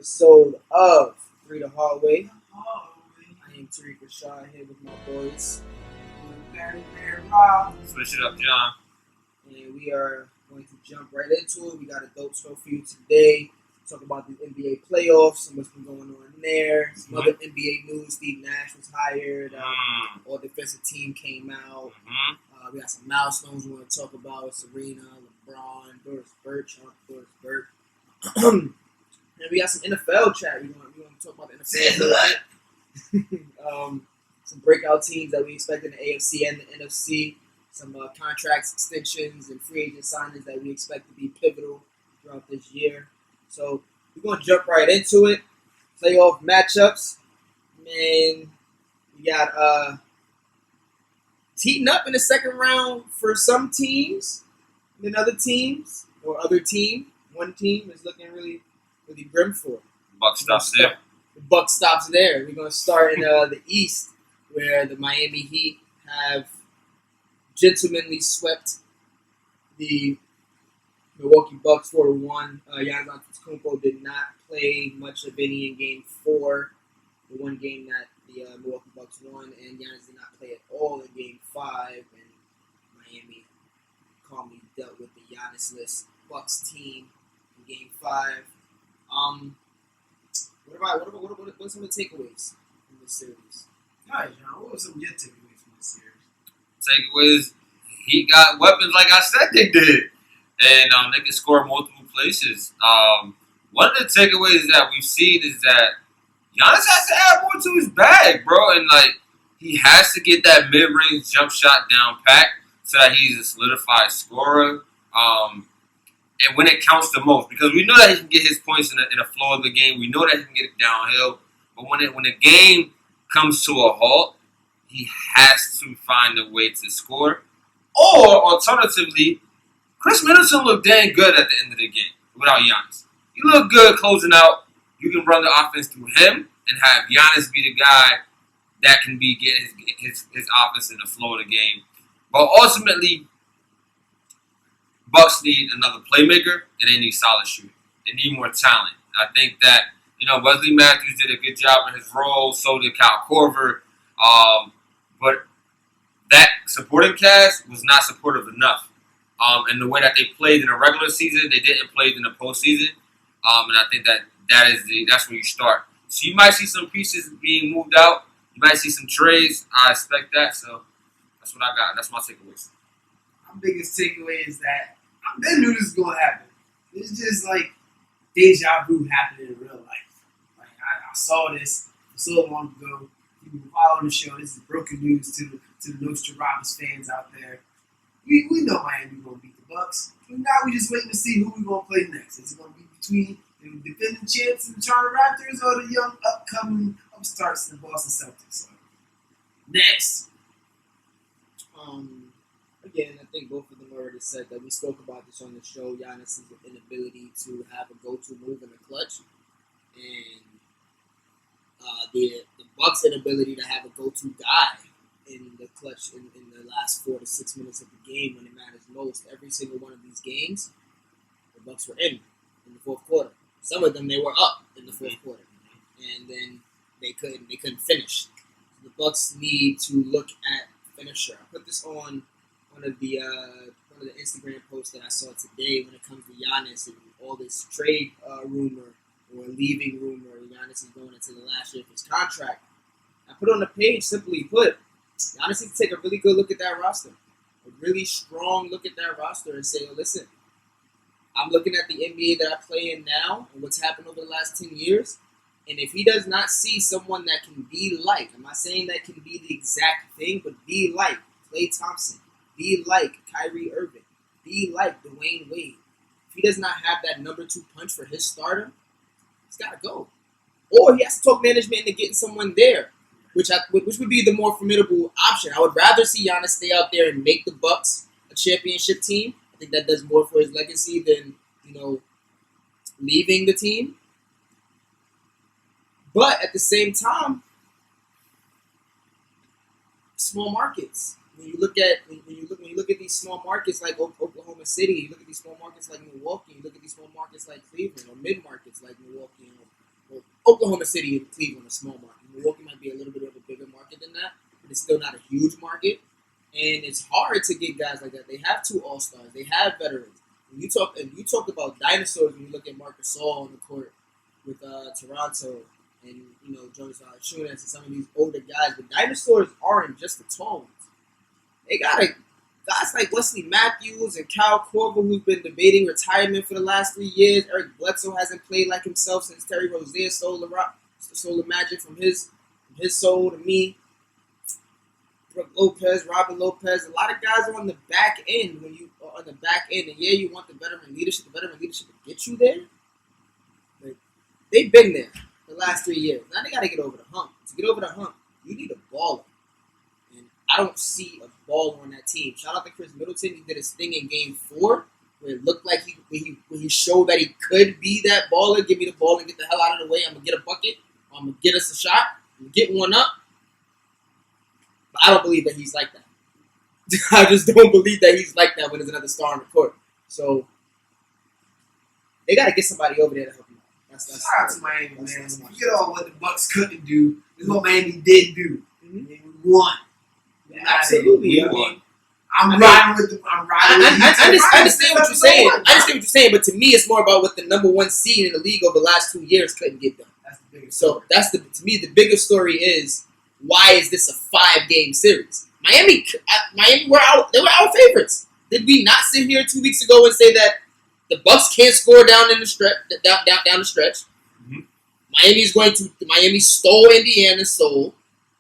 episode of Three the Hard Way. I am Tariq Rashad here with my boys. Switch it up, John. And we are going to jump right into it. We got a dope show for you today. Talk about the NBA playoffs and what's been going on there. Some other NBA news. Steve Nash was hired. All defensive team came out. We got some milestones we want to talk about. Serena, LeBron, Doris Burch. And we got some NFL chat. We want to talk about the NFL a little bit. Some breakout teams that we expect in the AFC and the NFC. Some contracts, extensions, and free agent signings that we expect to be pivotal throughout this year. So we're going to jump right into it. Playoff matchups. Man, we got heating up in the second round for some teams. And then other teams, or other team. One team is looking really, really grim for it. Buck stops there. The buck stops there. We're going to start in the East, where the Miami Heat have gentlemanly swept the Milwaukee Bucks 4-1. Giannis Antetokounmpo did not play much of any in Game 4, the one game that the Milwaukee Bucks won, and Giannis did not play at all in Game 5, and Miami calmly dealt with the Giannis-less Bucks team in Game 5. What are some of the takeaways from this series? All right, John, what were some of your takeaways from this series? Takeaways, he got weapons like I said they did. And they can score multiple places. One of the takeaways that we've seen is that Giannis has to add more to his bag, bro. And, he has to get that mid-range jump shot down pat so that he's a solidified scorer. And when it counts the most, because we know that he can get his points in the flow of the game. We know that he can get it downhill. But when the game comes to a halt, he has to find a way to score. Or, alternatively, Chris Middleton looked dang good at the end of the game without Giannis. He looked good closing out. You can run the offense through him and have Giannis be the guy that can be getting his offense in the flow of the game. But ultimately, Bucks need another playmaker and they need solid shooting. They need more talent. I think that, Wesley Matthews did a good job in his role, so did Kyle Korver. But that supporting cast was not supportive enough. And the way that they played in the regular season, they didn't play in the postseason. And I think that's where you start. So you might see some pieces being moved out. You might see some trades. I expect that. So that's what I got. That's my takeaways. My biggest takeaway is that I knew this was going to happen. It's just like deja vu happening in real life. Like I saw this so long ago. People who follow the show, this is broken news to the Nostradamus fans out there. We know Miami going to beat the Bucks. And now we just waiting to see who we're going to play next. Is it going to be between the defending champs and the Toronto Raptors or the young upcoming upstarts in the Boston Celtics? So, next. Again, I think both of them already said that we spoke about this on the show. Giannis' inability to have a go-to move in the clutch. And the Bucks' inability to have a go-to guy in the clutch in the last 4 to 6 minutes of the game when it matters most. Every single one of these games, the Bucks were in the fourth quarter. Some of them they were up in the fourth quarter, and then they couldn't finish. The Bucks need to look at finisher. I put this on one of the Instagram posts that I saw today when it comes to Giannis and all this trade rumor or leaving rumor. Giannis is going into the last year of his contract. I put on the page, simply put, Giannis needs to take a really good look at that roster. A really strong look at that roster and say, listen, I'm looking at the NBA that I play in now and what's happened over the last 10 years. And if he does not see someone that can be like, I'm not saying that can be the exact thing, but be like Klay Thompson, be like Kyrie Irving, be like Dwayne Wade. If he does not have that number 2 punch for his starter, he's got to go. Or he has to talk management into getting someone there. Which would be the more formidable option. I would rather see Giannis stay out there and make the Bucks a championship team. I think that does more for his legacy than, leaving the team. But at the same time, small markets. When you look at these small markets like Oklahoma City, you look at these small markets like Milwaukee, you look at these small markets like Cleveland, or mid markets like Milwaukee Oklahoma City and Cleveland are small market. Milwaukee might be a little bit of a bigger market than that, but it's still not a huge market. And it's hard to get guys like that. They have 2 All-Stars. They have veterans. When you talk about dinosaurs when you look at Marc Gasol on the court with Toronto and Jonas Valanciunas and some of these older guys. But dinosaurs aren't just the tall ones. They got guys like Wesley Matthews and Kyle Korver, who's been debating retirement for the last 3 years. Eric Bledsoe hasn't played like himself since Terry Rozier stole the magic from his soul to me. Brooke Lopez, Robin Lopez, a lot of guys are on the back end and yeah, you want the veteran leadership to get you there. But they've been there the last 3 years. Now they got to get over the hump. To get over the hump, you need a baller. And I don't see a baller on that team. Shout out to Chris Middleton. He did his thing in Game 4 where it looked like he showed that he could be that baller. Give me the ball and get the hell out of the way. I'm going to get a bucket. I'm going to get us a shot. I'm going to get one up. But I don't believe that he's like that. I just don't believe that he's like that when there's another star on the court. So they got to get somebody over there to help him out. Shout out to Miami, man. Forget all what the Bucks couldn't do. This is what Miami did do. Mm-hmm. And we won. Absolutely. I'm riding with the. I understand what you're saying. I understand what you're saying, but to me, it's more about what the number 1 seed in the league over the last 2 years couldn't get done. That's the biggest. So to me, the bigger story is why is this a 5-game series? Miami they were our favorites. Did we not sit here 2 weeks ago and say that the Bucks can't score down in the stretch? Down the stretch. Mm-hmm. Miami stole Indiana's soul.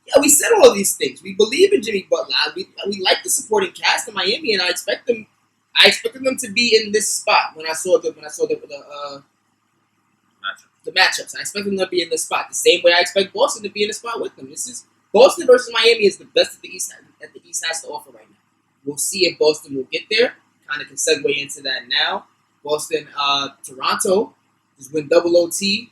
Yeah, we said all of these things. We believe in Jimmy Butler. We like the supporting cast in Miami, and I expected them to be in this spot when I saw the matchups. I expected them to be in this spot the same way I expect Boston to be in the spot with them. This is Boston versus Miami is the best that the East has to offer right now. We'll see if Boston will get there. Kind of can segue into that now. Boston, Toronto just went double OT.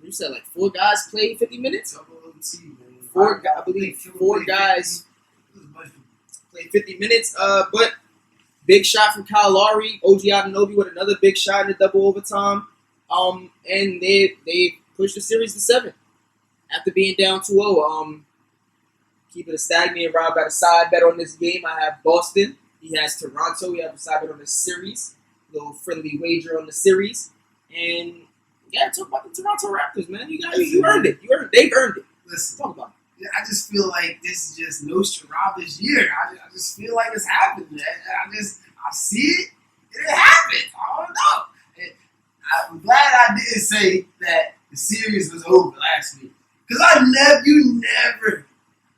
You said like 4 guys played 50 minutes. Double OT, man. I believe 4 guys played 50 minutes. But big shot from Kyle Lowry, OG Anunoby with another big shot in the double overtime. And they pushed the series to 7 after being down 2-0. Keep it a stagnant. Rob got a side bet on this game. I have Boston. He has Toronto. We have a side bet on the series. Little friendly wager on the series. And yeah, talk about the Toronto Raptors, man. You earned it. They've earned it. Listen, talk about it. Yeah, I just feel like this is just Nostradamus' year. I just feel like it's happened, man. I see it. It happened. I don't know. And I'm glad I didn't say that the series was over last week. Because you never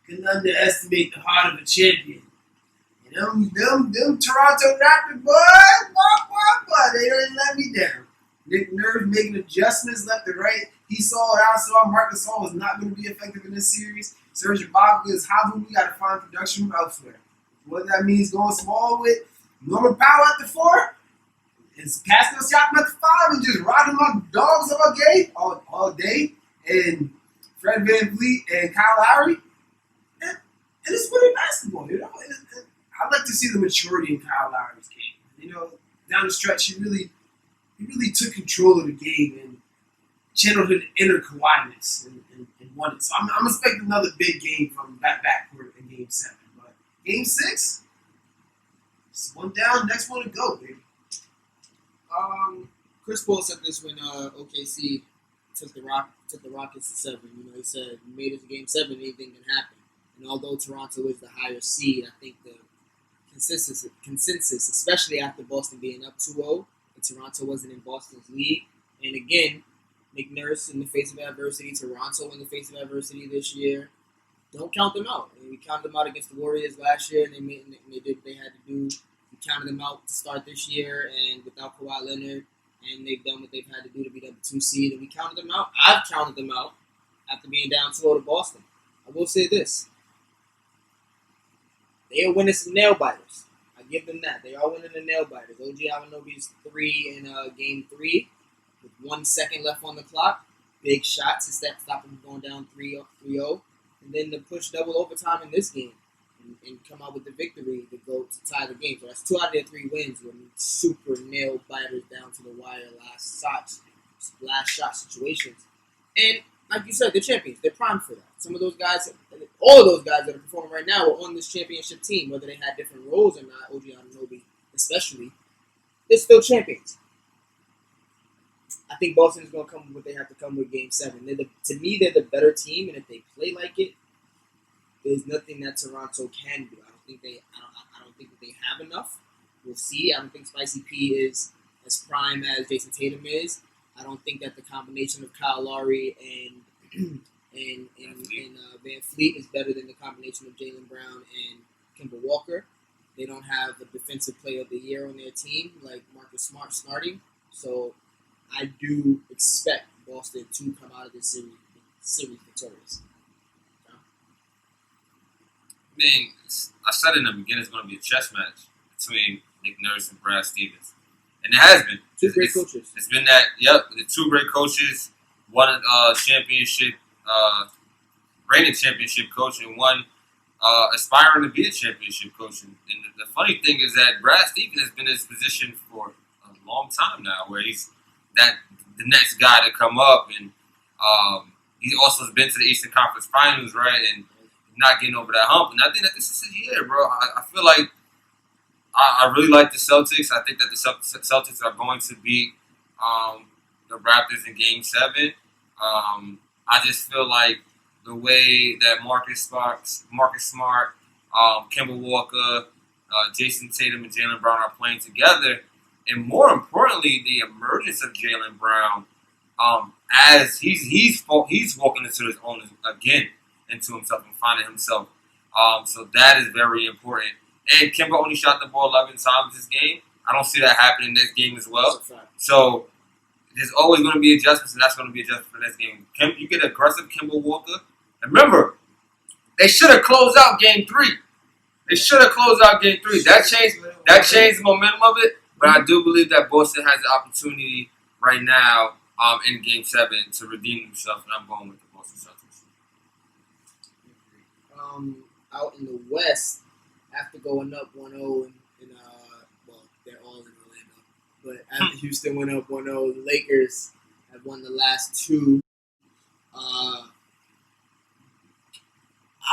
can underestimate the heart of a champion. And them Toronto Raptors, boy, they didn't let me down. Nick Nurse making adjustments left and right. He saw it, I saw it. Marc Gasol was not going to be effective in this series. Serge Ibaka is how we got to find production from elsewhere. What that means going small with Norman Powell at the 4, and Pascal Siakam at the 5, and just riding my dogs all day, and Fred VanVleet and Kyle Lowry. And it's winning basketball, I like to see the maturity in Kyle Lowry's game. Down the stretch, he really took control of the game and channeled his inner Kawhi-ness and won it. So I'm expecting another big game from that backcourt in Game 7. But Game 6, it's one down, next one to go, baby. Chris Paul said this when OKC took the Rockets to 7. He said, "You made it to Game 7, anything can happen." And although Toronto is the higher seed, I think the consensus, especially after Boston being up 2-0, that Toronto wasn't in Boston's league. And again, Nick Nurse in the face of adversity, Toronto in the face of adversity this year. Don't count them out. We counted them out against the Warriors last year, and they did what they had to do. We counted them out to start this year, and without Kawhi Leonard, and they've done what they've had to do to be the 2 seed, and we counted them out. I've counted them out after being down 2-0 to Boston. I will say this. They are winning some nail biters. I give them that. They are winning the nail biters. OG Anunoby's 3 in Game 3 with 1 second left on the clock. Big shots to stop them going down 3-0. And then to push double overtime in this game and come out with the victory to go to tie the game. So that's 2 out of their 3 wins with super nail biters down to the wire last shot situations. And like you said, they're champions. They're primed for that. Some of those guys, all of those guys that are performing right now, are on this championship team, whether they had different roles or not. OG Anunoby, especially, they're still champions. I think Boston is going to come with what they have to come with Game 7. To me, they're the better team, and if they play like it, there's nothing that Toronto can do. I don't think that they have enough. We'll see. I don't think Spicy P is as prime as Jason Tatum is. I don't think that the combination of Kyle Lowry and Van Fleet is better than the combination of Jaylen Brown and Kemba Walker. They don't have a defensive player of the year on their team like Marcus Smart starting. So I do expect Boston to come out of this series victorious. I mean, I said in the beginning it's going to be a chess match between Nick Nurse and Brad Stevens. And it has been. Two great coaches. It's been that, the two great coaches, one championship, reigning championship coach, and one aspiring to be a championship coach. And the funny thing is that Brad Stevens has been in this position for a long time now, where he's the next guy to come up. And he also has been to the Eastern Conference Finals, right? And not getting over that hump. And I think that this is his year, bro. I feel like I really like the Celtics. I think that the Celtics are going to beat the Raptors in Game 7. I just feel like the way that Marcus Smart, Kemba Walker, Jason Tatum, and Jaylen Brown are playing together, and more importantly, the emergence of Jaylen Brown as he's walking into his own again, into himself and finding himself. So that is very important. And Kemba only shot the ball 11 times this game. I don't see that happening next game as well. So there's always going to be adjustments, and that's going to be adjustments for next game. You get aggressive Kemba Walker. And remember, they should have closed out Game 3. They should have closed out Game 3. That changed the momentum of it. But I do believe that Boston has the opportunity right now in Game 7 to redeem themselves, and I'm going with the Boston Celtics. Out in the West, after going up 1-0 well, they're all in Orlando. But after Houston went up 1-0, the Lakers have won the last two. I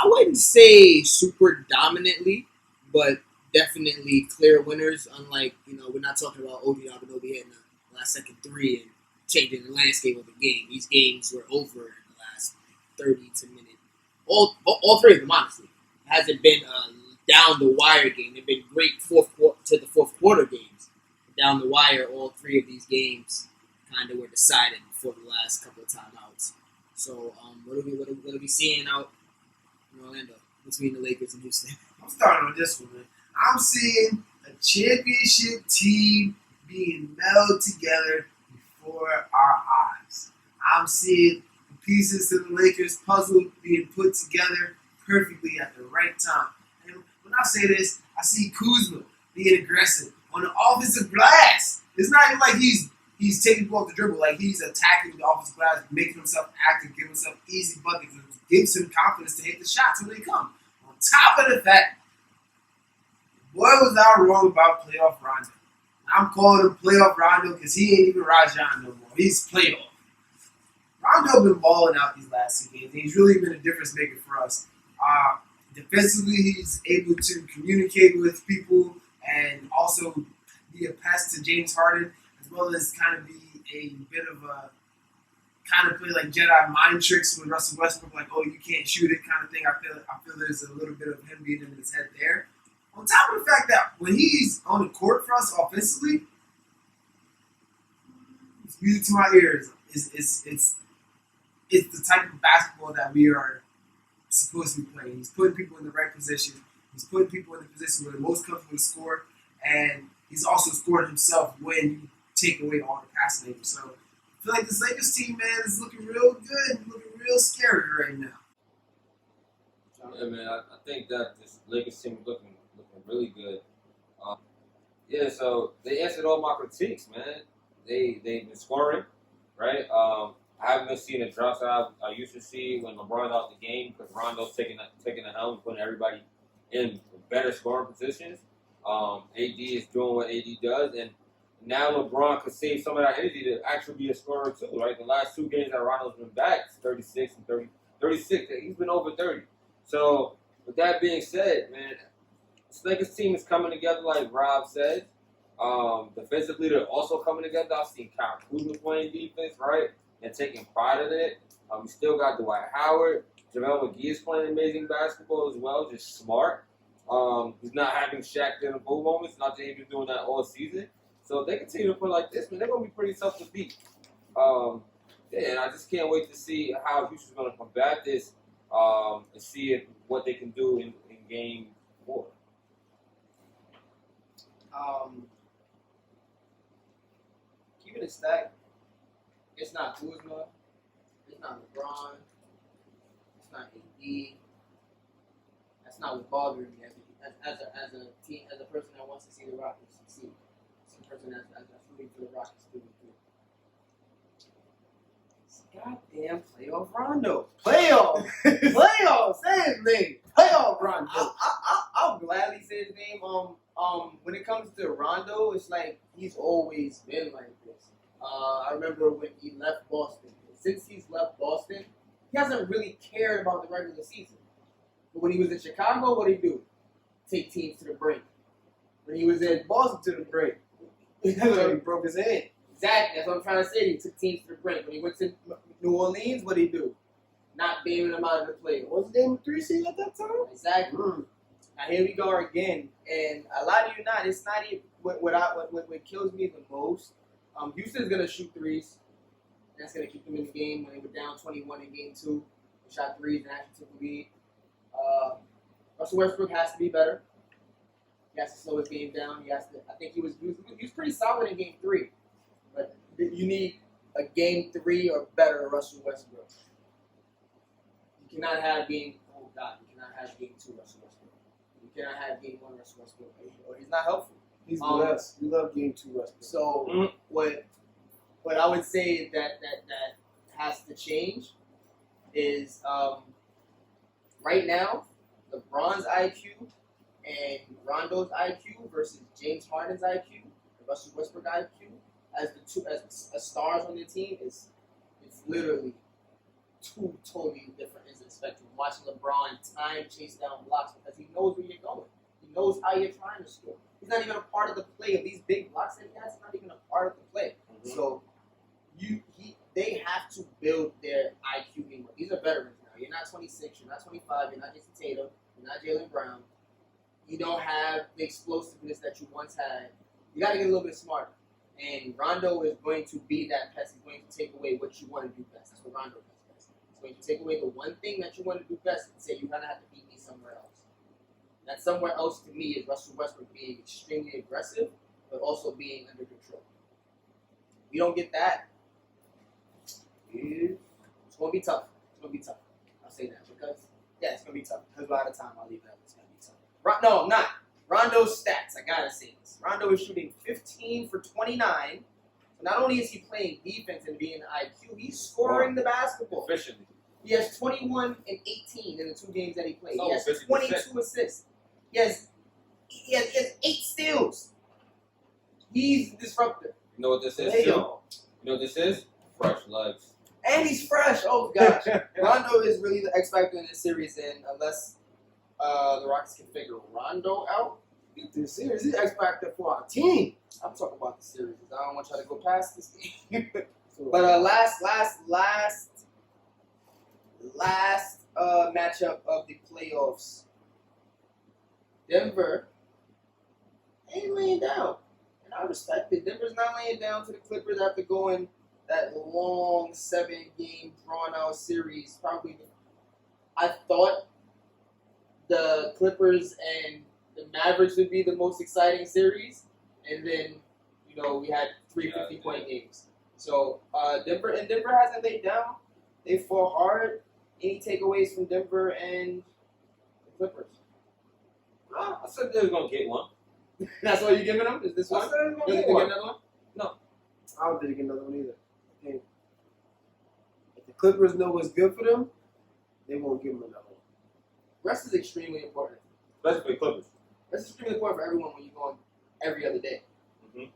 wouldn't say super dominantly, but definitely clear winners. Unlike, we're not talking about OG Anunoby hitting the last second three and changing the landscape of the game. These games were over in the last 30 to minute. All three of them, honestly. It hasn't been down the wire game. They've been great fourth quarter games. Down the wire, all three of these games kind of were decided before the last couple of timeouts. So, what are we seeing out in Orlando between the Lakers and Houston? I'm starting on this one, man. I'm seeing a championship team being melded together before our eyes. I'm seeing the pieces to the Lakers puzzle being put together perfectly at the right time. And when I say this, I see Kuzma being aggressive on the offensive glass. It's not even like he's taking the ball off the dribble, like he's attacking the offensive glass, making himself active, giving himself easy buckets, and gives him confidence to hit the shots when they come. On top of the fact, boy, was I wrong about playoff Rondo. I'm calling him playoff Rondo because he ain't even Rajon no more. He's playoff. Rondo been balling out these last 2 games. He's really been a difference maker for us. Defensively, he's able to communicate with people and also be a pest to James Harden, as well as kind of be a bit of a kind of play like Jedi mind tricks with Russell Westbrook, like, oh, you can't shoot it kind of thing. I feel there's a little bit of him being in his head there. On top of the fact that when he's on the court for us offensively, it's music to my ears. It's the type of basketball that we are supposed to be playing. He's putting people in the right position. He's putting people in the position where they're most comfortable to score, and he's also scored himself when you take away all the passing labor. So I feel like this Lakers team, man, is looking real good, looking real scary right now. Yeah, man, I think that this Lakers team is looking really good. So they answered all my critiques, man. They've been scoring, right? I haven't been seeing the drops that I used to see when LeBron's out the game because Rondo's taking the helm and putting everybody in better scoring positions. AD is doing what AD does, and Now LeBron could save some of that energy to actually be a scorer too, right? The last 2 games that Rondo's been back, it's 36 and 30, 36. He's been over 30. So with that being said, man, this Lakers team is coming together like Rob said. Defensively, they're also coming together. I've seen Kyle Kuzma playing defense, right, and taking pride in it. We still got Dwight Howard. JaVale McGee is playing amazing basketball as well, just smart. He's not having Shaq in the bull moments. Not that he's been doing that all season. So if they continue to play like this, man, they're going to be pretty tough to beat. Yeah, and I just can't wait to see how Houston's going to combat this and see what they can do in Game 4. Keeping it stacked. It's not Kuzma. It's not LeBron. It's not AD. That's not what bothering me as a team, as a person that wants to see the Rockets succeed. As a person that's rooting for the Rockets to do. Goddamn playoff Rondo. Playoffs, same thing. Playoff Rondo. I'll gladly say his name. When it comes to Rondo, it's like he's always been like this. I remember when he left Boston. Since he's left Boston, he hasn't really cared about the regular season. But when he was in Chicago, what did he do? Take teams to the brink. When he was in Boston to the break. He broke his hand. Exactly, that's what I'm trying to say. He took teams to the brink. When he went to New Orleans, what did he do? Not bailing them out of the playoffs. Was the game 3 seed at that time? Exactly. Now here we go again, and a lot of you not. It's not even what kills me the most. Houston's gonna shoot threes. That's gonna keep them in the game. When they were down 21 in Game 2, they shot threes and actually took the lead. Russell Westbrook has to be better. He has to slow his game down. He has to. I think he was pretty solid in Game 3, but you need a Game 3 or better Russell Westbrook. You cannot have Game. Oh God, you cannot have Game 2 Russell Westbrook. You cannot have Game 1 Russell Westbrook, or he's not helpful. He's blessed. We love Game 2 Westbrook. So what I would say that has to change is right now LeBron's IQ and Rondo's IQ versus James Harden's IQ and Russell Westbrook IQ as the two as stars on the team it's literally two totally different ends of the spectrum. Watching LeBron time chase down blocks because he knows where you're going. He knows how you're trying to score. He's not even a part of the play of these big blocks that he has. He's not even a part of the play. Mm-hmm. So they have to build their IQ game. These are veterans now. You're not 26. You're not 25. You're not Jason Tatum. You're not Jaylen Brown. You don't have the explosiveness that you once had. You got to get a little bit smarter. And Rondo is going to be that pest. He's going to take away what you want to do best. That's what Rondo does best. He's going to take away the one thing that you want to do best and say, you're going to have to beat me somewhere else. That somewhere else to me is Russell Westbrook being extremely aggressive, but also being under control. If you don't get that, it's going to be tough. It's going to be tough. I'll say that because, it's going to be tough. Because we're out of time, I'll leave it up. It's going to be tough. No, I'm not. Rondo's stats, I got to say this. Rondo is shooting 15 for 29. So not only is he playing defense and being IQ, he's scoring the basketball. Efficiently. He has 21 and 18 in the 2 games that he played. So he has 22 assists. He has 8 steals. He's disruptive. You know what this is? You know what this is? Fresh legs. And he's fresh. Oh, gosh. Rondo is really the X factor in this series, and unless the Rockets can figure Rondo out, get this series. He's X factor for our team. I'm talking about the series. I don't want y'all to go past this game. But last matchup of the playoffs. Denver ain't laying down. And I respect it. Denver's not laying down to the Clippers after going that long 7-game drawn-out series. Probably, I thought the Clippers and the Mavericks would be the most exciting series. And then, we had 3 50-point games. So, Denver hasn't laid down. They fought hard. Any takeaways from Denver and the Clippers? I said they was going to get one. That's why you're giving them? Is this one? I said You think they get another one? No. I don't think they get another one either. I think if the Clippers know what's good for them, they won't give them another one. Rest is extremely important. Especially for the Clippers. Rest is extremely important for everyone when you're going every other day. Mm-hmm.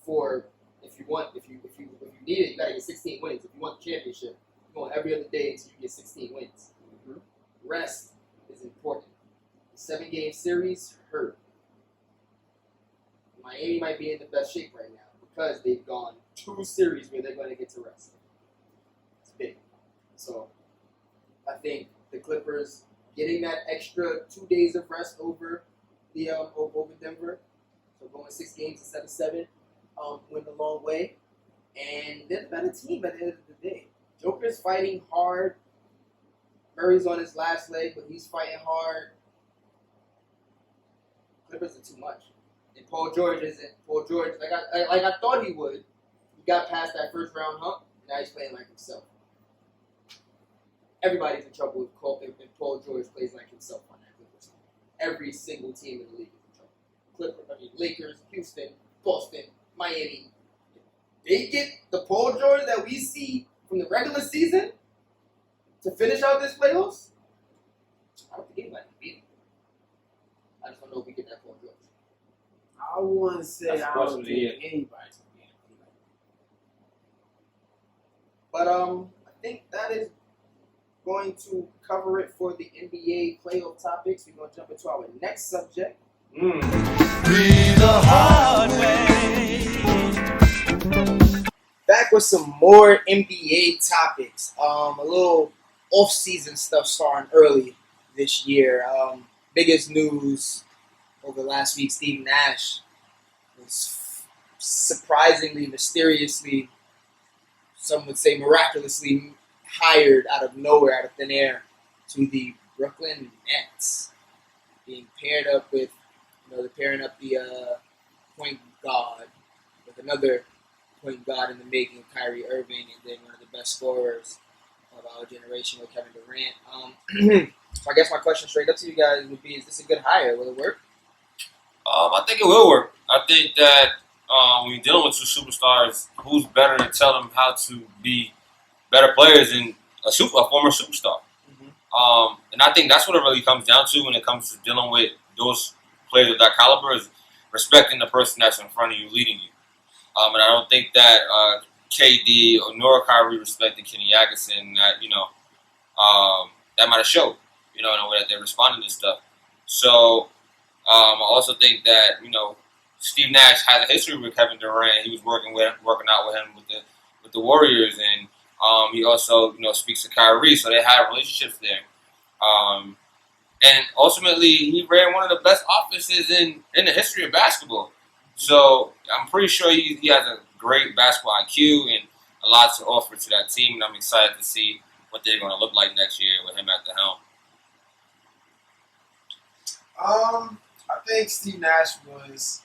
for if you need it, you gotta get 16 wins. If you want the championship, you go every other day until you get 16 wins. Mm-hmm. Rest is important. The 7-game series hurt. Miami might be in the best shape right now because they've gone 2 series where they're going to get to rest. It's big. So I think the Clippers getting that extra 2 days of rest over the over Denver, so going 6 games instead of 7, went a long way. And they're the better team at the end of the day. Joker's fighting hard. Murray's on his last leg, but he's fighting hard. Clippers are too much. And Paul George isn't. Paul George, like I thought he would. He got past that first round hump. Now he's playing like himself. Everybody's in trouble if Paul George plays like himself on that Clippers team. Every single team in the league is in trouble. Lakers, Houston, Boston, Miami. They get the Paul George that we see from the regular season to finish out this playoffs. I don't think anybody can beat him. I just don't know if we get that Paul George. I want to say That's I don't think anybody can beat him. But I think that is going to cover it for the NBA playoff topics. We're going to jump into our next subject. The hard way. Back with some more NBA topics. A little off-season stuff starting early this year. Biggest news over the last week, Steve Nash was surprisingly, mysteriously, some would say miraculously, hired out of nowhere, out of thin air, to the Brooklyn Nets. Being paired up with, they're pairing up the point guard with another point guard in the making, Kyrie Irving, and then one of the best scorers of our generation with Kevin Durant. So I guess my question straight up to you guys would be, is this a good hire? Will it work? I think it will work. I think that when you're dealing with 2 superstars, who's better to tell them how to be better players than a former superstar? Mm-hmm. And I think that's what it really comes down to when it comes to dealing with those players of that caliber, is respecting the person that's in front of you, leading you. And I don't think that KD or nor Kyrie respected Kenny Atkinson. That that might have showed, in the way that they responded to stuff. So I also think that Steve Nash has a history with Kevin Durant. He was working out with him with the Warriors, and he also speaks to Kyrie, so they have relationships there. And ultimately, he ran one of the best offenses in the history of basketball. So I'm pretty sure he has a great basketball IQ and a lot to offer to that team, and I'm excited to see what they're going to look like next year with him at the helm. I think Steve Nash was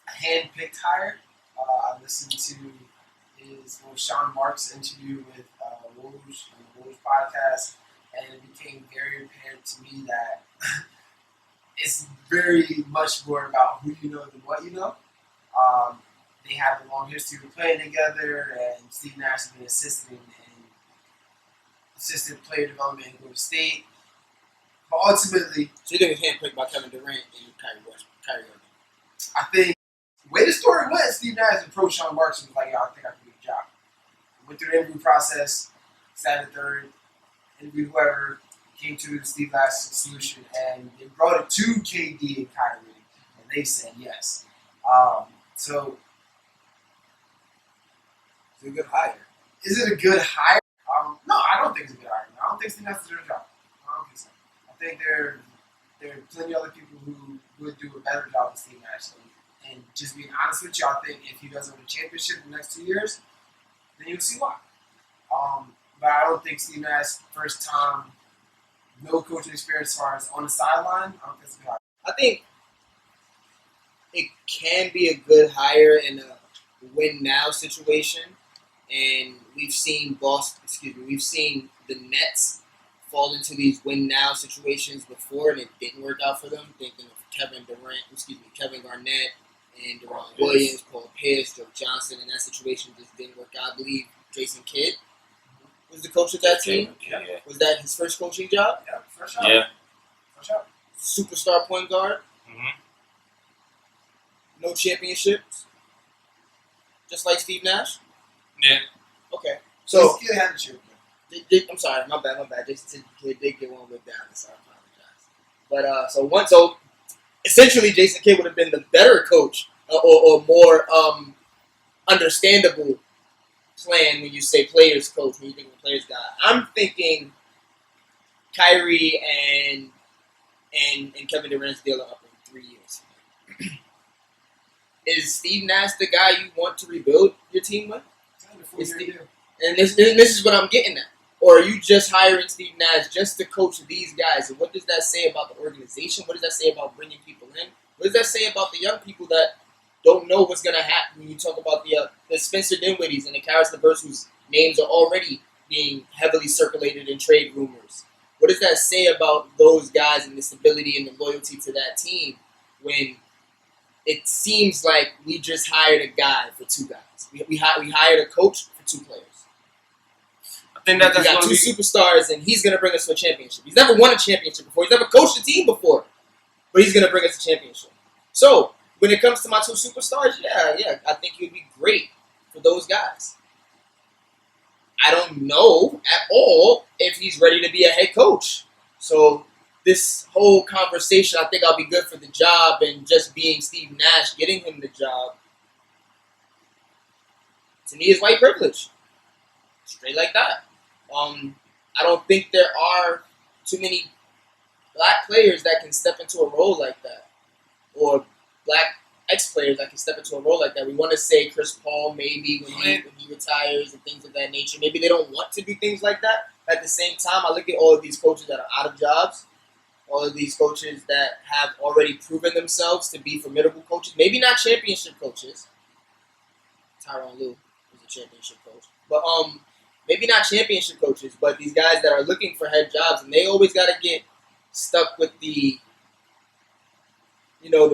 a hand-picked hire. I listened to his Sean Marks interview with Woj on the Woj podcast, and it became very apparent to me that it's very much more about who you know than what you know. They have a long history of playing together, and Steve Nash has been assistant player development in Golden State. But ultimately, so you think it's handpicked by Kevin Durant and Kyrie Irving? I think the way the story went, Steve Nash approached Sean Marks and was like, "Yo, I think I can do the job." Went through the interview process, sat in third, interviewed whoever, came to the Steve Nash solution, and they brought it to KD and Kyrie, and they said yes. So, is it a good hire? Is it a good hire? No, I don't think it's a good hire. I don't think Steve Nash is doing a job. I don't think so. I think there are plenty of other people who would do a better job than Steve Nash. And just being honest with you, I think if he doesn't win a championship in the next 2 years, then you'll see why. But I don't think Steve Nash, first time, no coaching experience as far as on the sideline, I don't think it's a good hire. I think it can be a good hire in a win-now situation. And we've seen we've seen the Nets fall into these win-now situations before, and it didn't work out for them. Thinking of Kevin Garnett and Deron Williams, Paul Pierce, Joe Johnson, and that situation just didn't work out. I believe Jason Kidd was the coach of that team. Yeah. Was that his first coaching job? Yeah, first job. Yeah. First job. Superstar point guard. Mm-hmm. No championships. Just like Steve Nash? Yeah. Okay. So So, Kidd had a chip. I'm sorry, my bad. Jason Kidd did get one with down, so I apologize. But, so essentially Jason Kidd would have been the better coach or more understandable plan when you say players coach, when you think of a players guy. I'm thinking Kyrie and Kevin Durant's deal are up in 3 years. Is Steve Nash the guy you want to rebuild your team with? Is Steve, And this is what I'm getting at. Or are you just hiring Steve Nash just to coach these guys? And what does that say about the organization? What does that say about bringing people in? What does that say about the young people that don't know what's going to happen when you talk about the Spencer Dinwiddies and the Karis LeVert whose names are already being heavily circulated in trade rumors? What does that say about those guys and the stability and the loyalty to that team when it seems like we just hired a guy for two guys? We hired a coach for two players. I think that We that's got going two to be. superstars, and he's going to bring us to a championship. He's never won a championship before. He's never coached a team before, but he's going to bring us a championship. So when it comes to my two superstars, yeah, I think he would be great for those guys. I don't know at all if he's ready to be a head coach. So this whole conversation, I think I'll be good for the job, and just being Steve Nash, getting him the job, to me is white privilege. Straight like that. I don't think there are too many black players that can step into a role like that, or black ex-players that can step into a role like that. We want to say Chris Paul maybe when he retires and things of that nature. Maybe they don't want to do things like that. At the same time, I look at all of these coaches that are out of jobs, all of these coaches that have already proven themselves to be formidable coaches. Maybe not championship coaches. Tyronn Lue was a championship coach, but maybe not championship coaches, but these guys that are looking for head jobs, and they always got to get stuck with the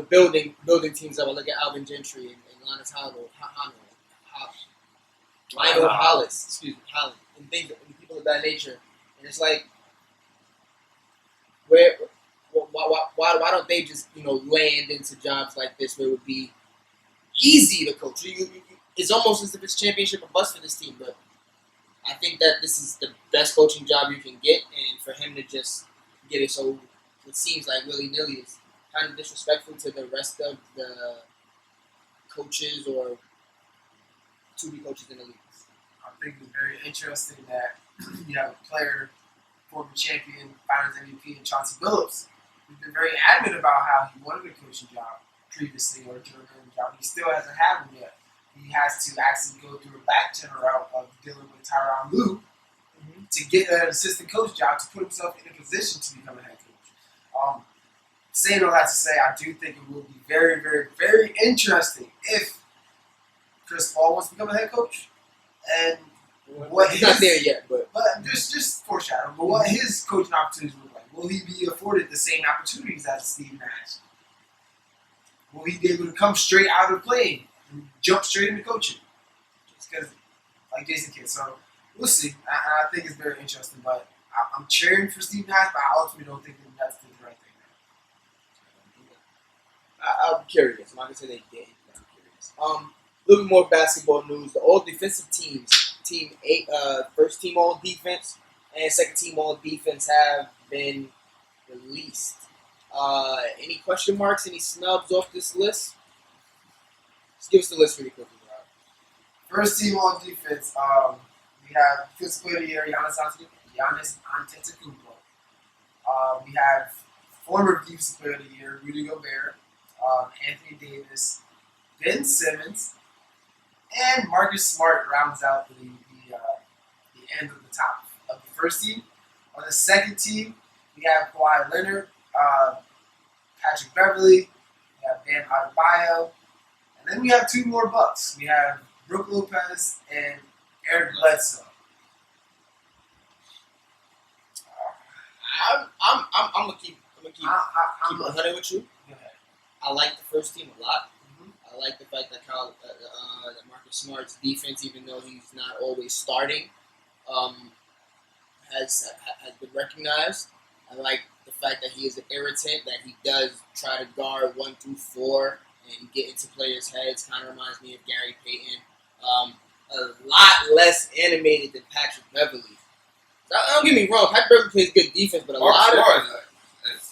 building teams. That will look at Alvin Gentry and Linus Lionel Hollis, and things and people of that nature. And it's like, why don't they just land into jobs like this where it would be easy to coach? It's almost as if it's championship or bust for this team, but I think that this is the best coaching job you can get, and for him to just get it so it seems like willy-nilly is kind of disrespectful to the rest of the coaches or to-be coaches in the league. I think it's very interesting that you have a player, former champion, Finals MVP, and Chauncey Billups, who's been very adamant about how he wanted a coaching job previously or during a job. He still hasn't had one yet. He has to actually go through a back channel route of dealing with Tyronn Lue to get an assistant coach job to put himself in a position to become a head coach. Saying all that to say, I do think it will be very, very, very interesting if Chris Paul wants to become a head coach, and He's not there yet, but just foreshadowing. But what his coaching opportunities look like? Will he be afforded the same opportunities as Steve Nash? Will he be able to come straight out of playing and jump straight into coaching? Just because, like Jason Kidd. So we'll see. I think it's very interesting, but I'm cheering for Steve Nash, but I ultimately don't think that that's the right thing. I'm curious. I'm not gonna say they did, but I'm curious. A little bit more basketball news. The all defensive teams, team 8, first team all defense and second team all defense have been released. Any question marks? Any snubs off this list? Just give us the list really quickly, Rob. First team on defense, we have Defensive Player of the Year, Giannis Antetokounmpo. We have former Defensive Player of the Year, Rudy Gobert, Anthony Davis, Ben Simmons, and Marcus Smart rounds out the end of the top of the first team. On the second team, we have Kawhi Leonard, Patrick Beverly, we have Bam Adebayo, and then we have two more Bucks. We have Brook Lopez and Eric Bledsoe. I'm gonna keep 100 with you. Go ahead. I like the first team a lot. Mhm. I like the fact that that Marcus Smart's defense, even though he's not always starting, has been recognized. I like the fact that he is an irritant, that he does try to guard 1 through 4 and get into players' heads. Kind of reminds me of Gary Payton. A lot less animated than Patrick Beverly. Don't get me wrong, Patrick Beverly plays good defense, but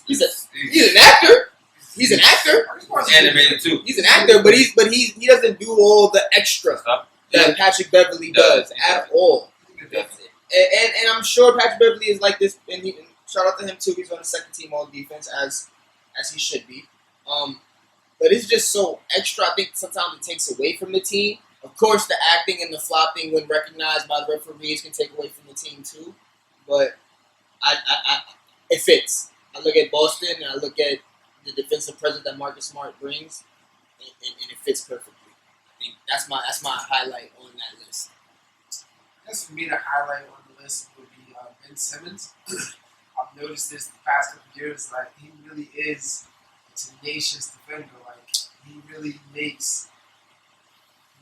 he's an actor. He's an actor. Animated too. He's an actor, but he doesn't do all the extra stuff that Patrick Beverly does at all. And I'm sure Patrick Beverly is like this, and shout out to him too. He's on the second team all defense as he should be. But it's just so extra. I think sometimes it takes away from the team. Of course, the acting and the flopping, when recognized by the referees, can take away from the team too. But it fits. I look at Boston and I look at the defensive presence that Marcus Smart brings, and it fits perfectly. I think that's my highlight on that list. I guess for me, the highlight on the list would be Ben Simmons. I've noticed this the past couple of years. Like, he really is a tenacious defender. Like, he really makes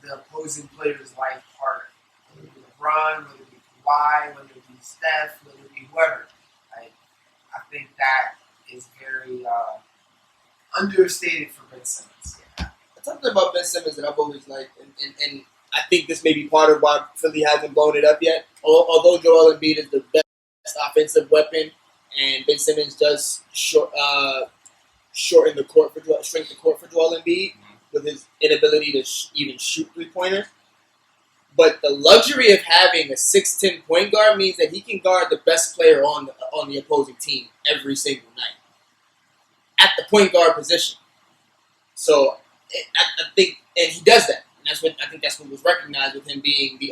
the opposing players' life harder. Whether it be LeBron, whether it be Kawhi, whether it be Steph, whether it be whoever. Like, I think that is very understated for Ben Simmons. Something about Ben Simmons that I've always liked, and I think this may be part of why Philly hasn't blown it up yet. Although Joel Embiid is the best offensive weapon, and Ben Simmons does shrink the court for Joel Embiid with his inability to even shoot 3-pointers. But the luxury of having a 6'10" point guard means that he can guard the best player on the opposing team every single night at the point guard position. So I think, and he does that, and that's what was recognized with him being the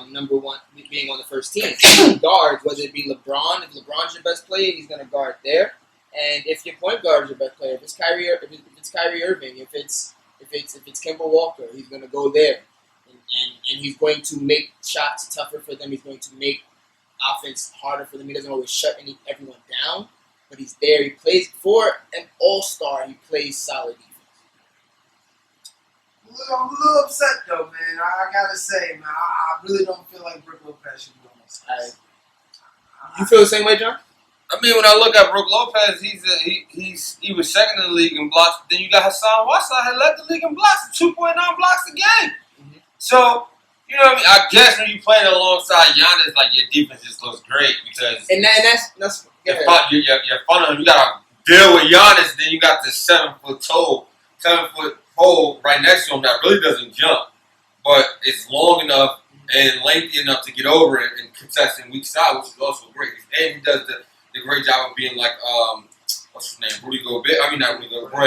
number one, being on the first team. He guards, whether it be LeBron. If LeBron's your best player, he's gonna guard there. And if your point guard is your best player, if it's Kyrie Irving, if it's Kemba Walker, he's gonna go there, and he's going to make shots tougher for them. He's going to make offense harder for them. He doesn't always shut everyone down, but he's there. He plays for an all-star. He plays solid defense. I'm a little upset though, man. I gotta say, man, I really don't feel like Brook Lopez should be on this list. You feel the same way, John? I mean, when I look at Brook Lopez, he was second in the league in blocks. Then you got Hassan Whiteside, who led the league in blocks, 2.9 blocks a game. Mm-hmm. So, you know what I mean? I guess when you playing alongside Giannis, like, your defense just looks great because that's you're funneling. You got to deal with Giannis, then you got this 7-foot hole right next to him that really doesn't jump, but it's long enough and lengthy enough to get over it and contest in weak side, which is also great. And he does the great job of being like what's his name, Roy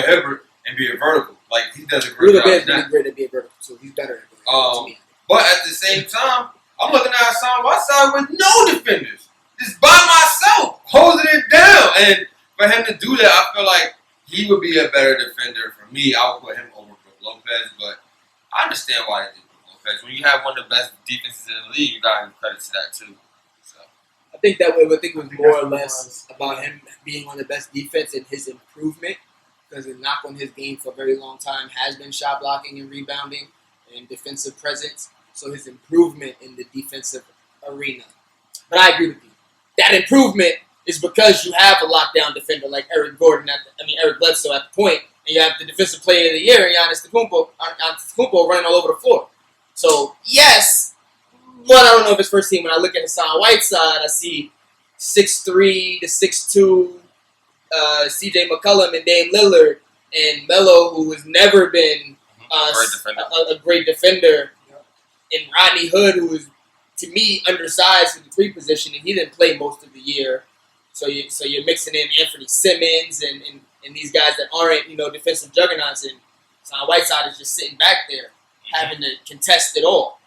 Hibbert, and being vertical. Like, he does a great job. He's really great at being vertical, so he's better at it. But at the same time, I'm looking at Hassan Whiteside with no defenders, just by myself, holding it down. And for him to do that, I feel like he would be a better defender. For me, I would put him over Brook Lopez, but I understand why they did Brook Lopez. When you have one of the best defenses in the league, you got to give credit to that too. So I think that way. I think it was more or less about him being on the best defense and his improvement, because the knock on his game for a very long time has been shot blocking and rebounding and defensive presence. So his improvement in the defensive arena. But I agree with you. That improvement is because you have a lockdown defender like Eric Bledsoe at the point, and you have the defensive player of the year, Giannis Antetokounmpo, running all over the floor. So, yes, but I don't know if it's first team. When I look at Hassan Whiteside, I see 6'3" to 6'2", CJ McCollum and Dame Lillard, and Melo, who has never been a great defender, and Rodney Hood, who is, to me, undersized for the 3 position, and he didn't play most of the year. So you're mixing in Anthony Simmons and these guys that aren't, defensive juggernauts, and Hassan Whiteside is just sitting back there having to contest it all.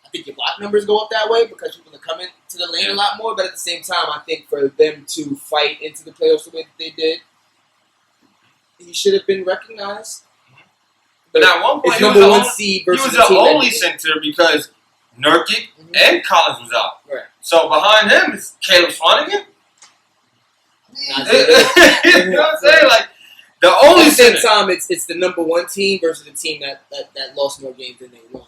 I think your block numbers go up that way because people are coming to the lane a lot more, but at the same time, I think for them to fight into the playoffs the way that they did, he should have been recognized. But at one point, he was the only center because Nurkic and Collins was out. Right. So behind him is Caleb Swanigan. You know what I'm saying? Like, the only at the same time, it's the number 1 team versus the team that lost more games than they won.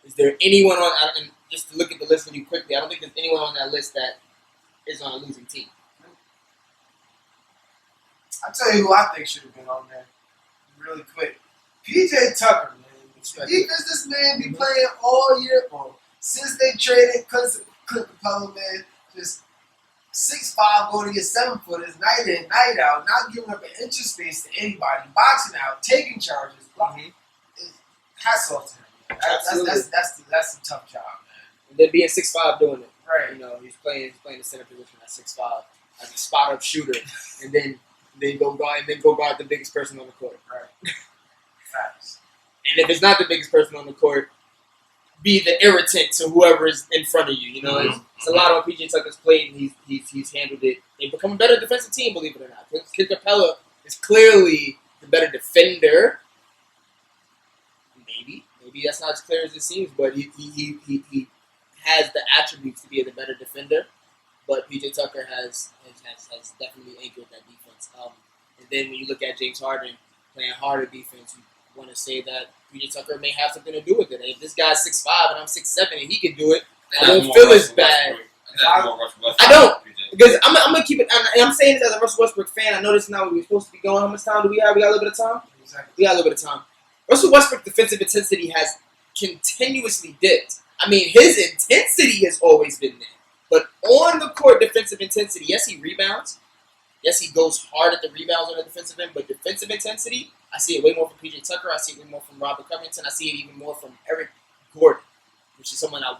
Is there anyone on? And just to look at the list really quickly, I don't think there's anyone on that list that is on a losing team. I'll tell you who I think should have been on there really quick. PJ Tucker, man. Defense this man be playing all year long. Since they traded Clint Capella, man, just 6'5", going to get 7-footers, night in, night out, not giving up an inch of space to anybody, boxing out, taking charges. Hats off to him. That's a tough job, man. And then being 6'5", doing it. Right. You know, he's playing the center position at 6'5", as a spot up shooter, and then go guard the biggest person on the court. Right. Facts. And if it's not the biggest person on the court, be the irritant to whoever is in front of you. You know, it's a lot on PJ Tucker's plate, and he's handled it. They've become a better defensive team, believe it or not. Clint Capella is clearly the better defender. Maybe that's not as clear as it seems, but he has the attributes to be the better defender. But PJ Tucker has definitely anchored that defense. And then when you look at James Harden playing harder defense, you want to say that PJ Tucker may have something to do with it. If this guy's 6'5" and I'm 6'7" and he can do it, I don't feel as bad. I don't, because I'm gonna keep it. And I'm saying this as a Russell Westbrook fan. I know this is not what we're supposed to be going. How much time do we have? We got a little bit of time. Exactly. We got a little bit of time. Russell Westbrook's defensive intensity has continuously dipped. I mean, his intensity has always been there. But on the court defensive intensity, yes, he rebounds. Yes, he goes hard at the rebounds on the defensive end. But defensive intensity, I see it way more from PJ Tucker. I see it way more from Robert Covington. I see it even more from Eric Gordon, which is someone I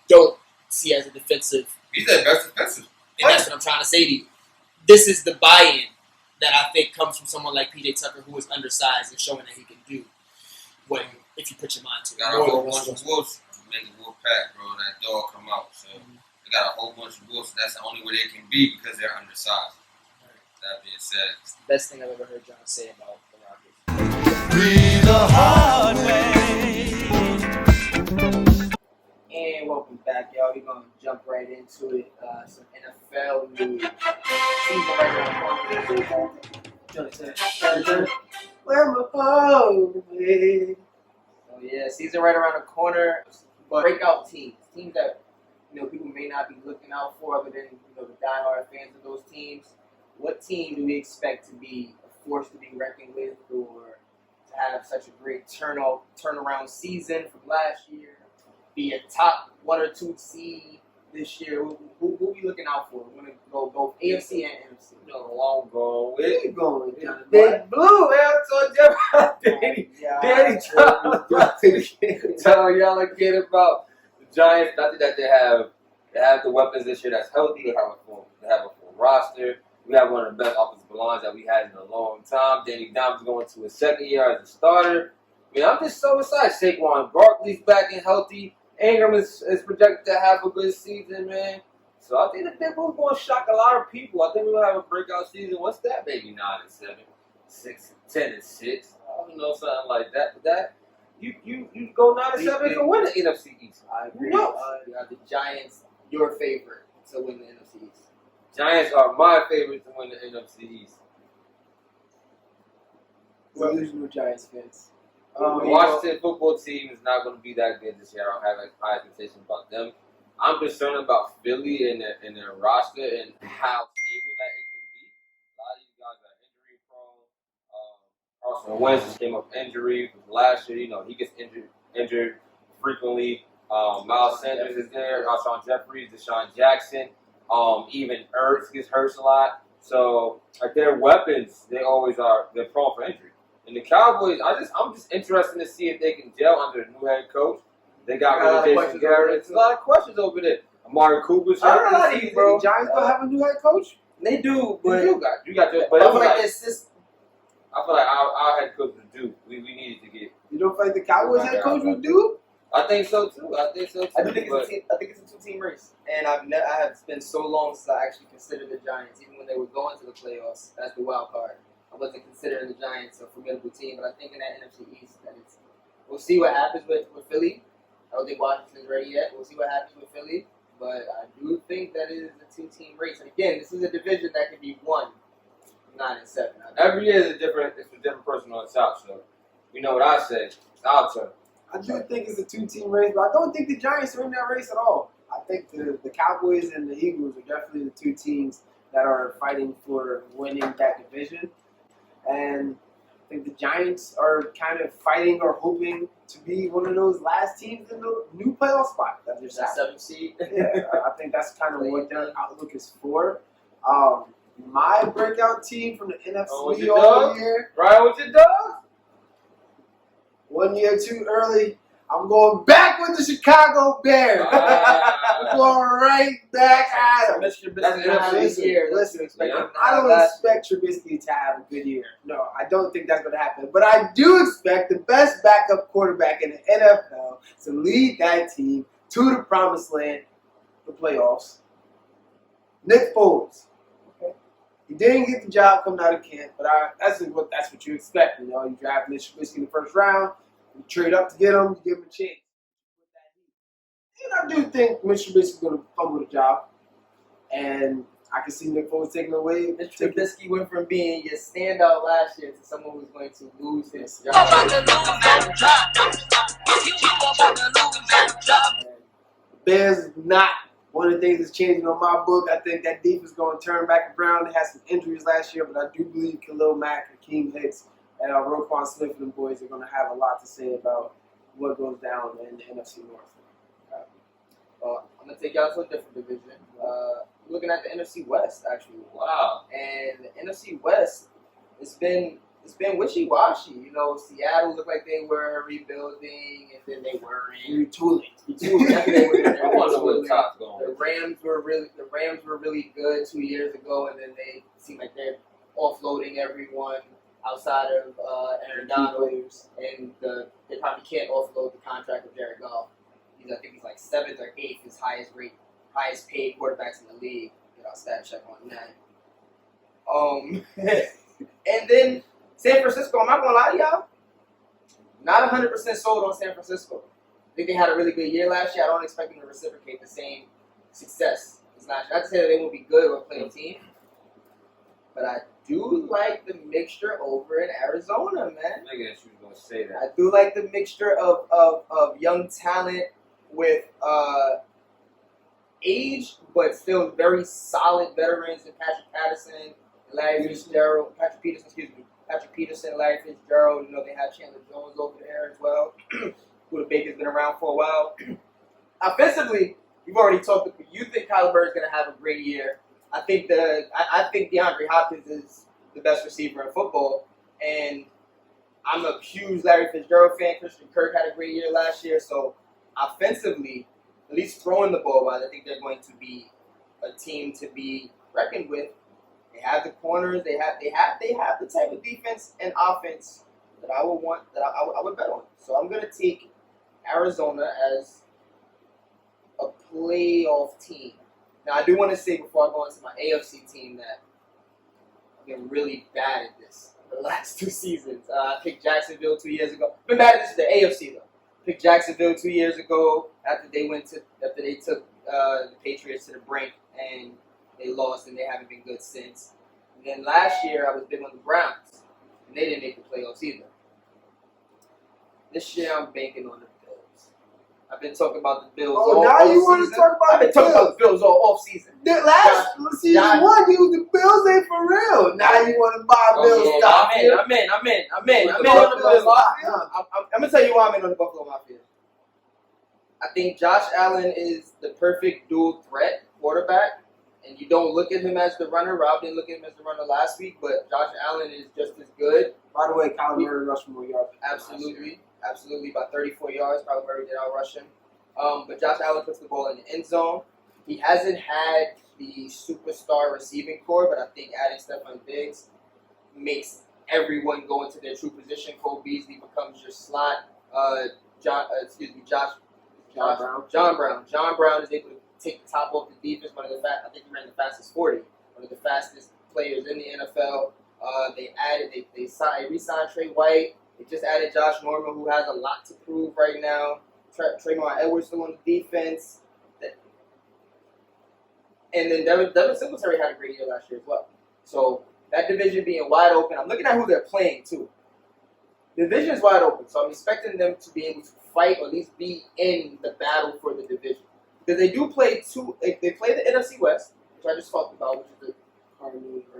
don't see as a defensive. He's the best defensive. And that's what I'm trying to say to you. This is the buy-in that I think comes from someone like PJ Tucker, who is undersized and showing that he can do what if you put your mind to it. Got a whole bunch of wolves make a wolf pack, bro. That dog come out. So they got a whole bunch of wolves. That's the only way they can be because they're undersized. That being said, it's the best thing I've ever heard John say about the Rockets. And welcome back, y'all. We're gonna jump right into it. Some NFL news. Season right around the corner. Where my phone is. So yeah, season right around the corner. Breakout teams that people may not be looking out for, other than the diehard fans of those teams. What team do we expect to be a force to be reckoned with, or to have such a great turnaround season from last year? Be a top 1 or 2 seed this year. Who we looking out for? We're gonna go both AFC and NFC. long going. Where you going? Big Blue, man. I told you about Danny telling y'all again about the Giants. Not that they have the weapons this year that's healthy. They have a full roster. We have one of the best offensive lines that we had in a long time. Danny Dimes going to his second year as a starter. I mean, I'm just so excited. Saquon Barkley's back and healthy. Ingram is projected to have a good season, man. So I think the Big Blue's going to shock a lot of people. I think we're going to have a breakout season. What's that, baby? 9-7, 10-6. I don't know, something like that. But that you go 9-7 and win the NFC East. I agree. Who knows? You have the Giants, your favorite to win the NFC East. Giants are my favorite to win the NFC East. Delusional Giants fans. The Washington football team is not going to be that good this year. I don't have high expectations about them. I'm concerned about Philly and their roster and how stable that it can be. A lot of these guys are injury prone. Carson Wentz just came up injury from last year. He gets injured frequently. Miles Sanders is there. Alshon Jeffries, Deshaun Jackson. Even Ertz gets hurt a lot. So their weapons, they're prone for injury. And the Cowboys, I'm just interested to see if they can gel under a new head coach. They got rid of Jason Garrett. There's a lot of questions over there. Amari Cooper's I don't know these, bro. The Giants don't have a new head coach? They do, but you got just. But I I feel like it's I feel like our head coach would do. We needed to get. You don't feel like the Cowboys head coach would do? I think so too. I think it's a two-team race, and I have been so long since I actually considered the Giants, even when they were going to the playoffs as the wild card. I wasn't considering the Giants a formidable team, but I think in that NFC East, we'll see what happens with Philly. I don't think Washington's ready yet. We'll see what happens with Philly, but I do think that it is a two-team race. And again, this is a division that can be won 9-7. Every year is a different person on the South. So you know what I say. It's our turn. I do think it's a two-team race, but I don't think the Giants are in that race at all. I think the Cowboys and the Eagles are definitely the two teams that are fighting for winning that division. And I think the Giants are kind of fighting or hoping to be one of those last teams in the new playoff spot that just That happened. 7th seed. Yeah, I think that's kind of what their outlook is for. My breakout team from the what's NFC your all dog? year, Right with your dog? 1 year too early. I'm going back with the Chicago Bears. I'm going right back at them. Mr. That's Trubisky had a good listen, year. listen, yeah. I don't expect Trubisky to have a good year. No, I don't think that's going to happen. But I do expect the best backup quarterback in the NFL to lead that team to the promised land, the playoffs. Nick Foles. Okay. He didn't get the job coming out of camp, but that's what you expect. You know, you draft Mitch Trubisky in the first round, you trade up to get him, you give him a chance. And I do think Mitch Trubisky is going to fumble the job, and I can see Nick Foles taking away. Mr. Trubisky went from being your standout last year to someone who's going to lose his job. Bears is not one of the things that's changing on my book. I think that defense is going to turn back around. They had some injuries last year, but I do believe Khalil Mack, Hakeem Hicks, and Roquan Smith and the boys are going to have a lot to say about what goes down in the NFC North. Well, I'm gonna take y'all to a different division. Looking at the NFC West, actually. Wow. And the NFC West, it's been wishy-washy. You know, Seattle looked like they were rebuilding, and then they weren't. Retooling. I wonder what the top's going. The Rams were really good 2 years ago, and then they seem like they're offloading everyone outside of Aaron Donald, and they probably can't offload the contract of Jared Goff. I think he's like 7th or 8th, his highest paid quarterbacks in the league. Get our stat check on that. And then San Francisco. I'm not gonna lie to y'all. Not 100% sold on San Francisco. I think they had a really good year last year. I don't expect them to reciprocate the same success. It's not to say that they won't be good or play a team, but I do like the mixture over in Arizona, man. I guess you was gonna say that. I do like the mixture of young talent with age, but still very solid veterans in Patrick Peterson, Larry Fitzgerald. You know, they have Chandler Jones over there as well, who the Baker's been around for a while. Offensively, you've already talked. You think Kyler Murray's going to have a great year. I think DeAndre Hopkins is the best receiver in football, and I'm a huge Larry Fitzgerald fan. Christian Kirk had a great year last year, so offensively, at least throwing the ball wise, I think they're going to be a team to be reckoned with. They have the corners. They have the type of defense and offense that I would want. I would bet on. So I'm going to take Arizona as a playoff team. Now I do want to say before I go into my AFC team that I've been really bad at this the last 2 seasons. I picked Jacksonville 2 years ago. Been bad at this the AFC though. Picked Jacksonville 2 years ago after they took the Patriots to the brink and they lost and they haven't been good since. And then last year I was big on the Browns and they didn't make the playoffs either. This year I'm banking on the Bills. I've been talking about the Bills all now you want season. to talk about I've been talking about the Bills all off season. Last season 1, the Bills ain't for real. Now you want to buy Bills stock. I'm in on the Bills Mafia. I'm gonna tell you why I'm in on the Buffalo Mafia. I think Josh Allen is the perfect dual threat quarterback, and you don't look at him as the runner. Rob didn't look at him as the runner last week, but Josh Allen is just as good. By the way, Kyler Murray rushed for more yards. Absolutely, by 34 yards. Kyler Murray did outrush him. But Josh Allen puts the ball in the end zone. He hasn't had the superstar receiving core, but I think adding Stephon Diggs makes everyone go into their true position. Cole Beasley becomes your slot. John Brown. John Brown is able to take the top off the defense. I think he ran the fastest 40. One of the fastest players in the NFL. They re-signed Trey White. They just added Josh Norman, who has a lot to prove right now. Trayvon Edwards still on the defense. And then Devin Singletary had a great year last year as well. So that division being wide open, I'm looking at who they're playing too. The division is wide open, so I'm expecting them to be able to fight or at least be in the battle for the division. Because they do play they play the NFC West, which I just talked about, which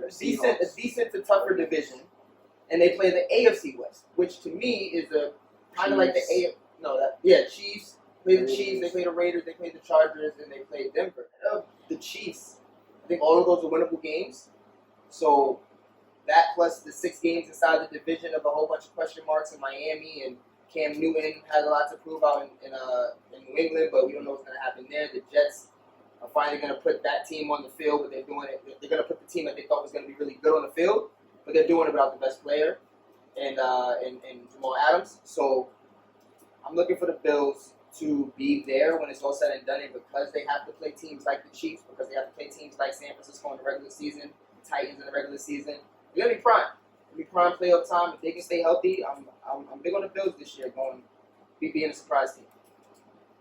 is a decent to tougher division. and they play the AFC West, which to me is a kind of like the Chiefs. Play the Chiefs, they play the Raiders, they play the Chargers, and they play Denver. The Chiefs, I think all of those are winnable games. So that plus the 6 games inside the division of a whole bunch of question marks in Miami, and Cam Newton has a lot to prove out in New England, but we don't know what's going to happen there. The Jets are finally going to put that team on the field, but they're doing it. They're going to put the team that they thought was going to be really good on the field, but they're doing it without the best player and Jamal Adams. So I'm looking for the Bills to be there when it's all said and done, and because they have to play teams like the Chiefs, because they have to play teams like San Francisco in the regular season, Titans in the regular season, they're gonna be prime. It'll be prime playoff time. If they can stay healthy, I'm big on the Bills this year, being a surprise team.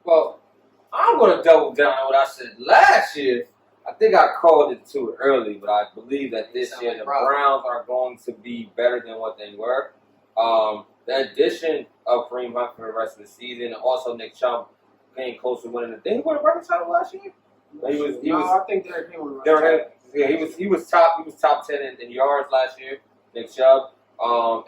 Well, I'm going to double down on what I said last year. I think I called it too early, but I believe that this year the Browns are going to be better than what they were. The addition of Kareem Hunt for the rest of the season, and also Nick Chubb getting close to winning. Did he win a record title last year? I think Derrick Henry won. Yeah, he was top 10 in yards last year. Nick Chubb,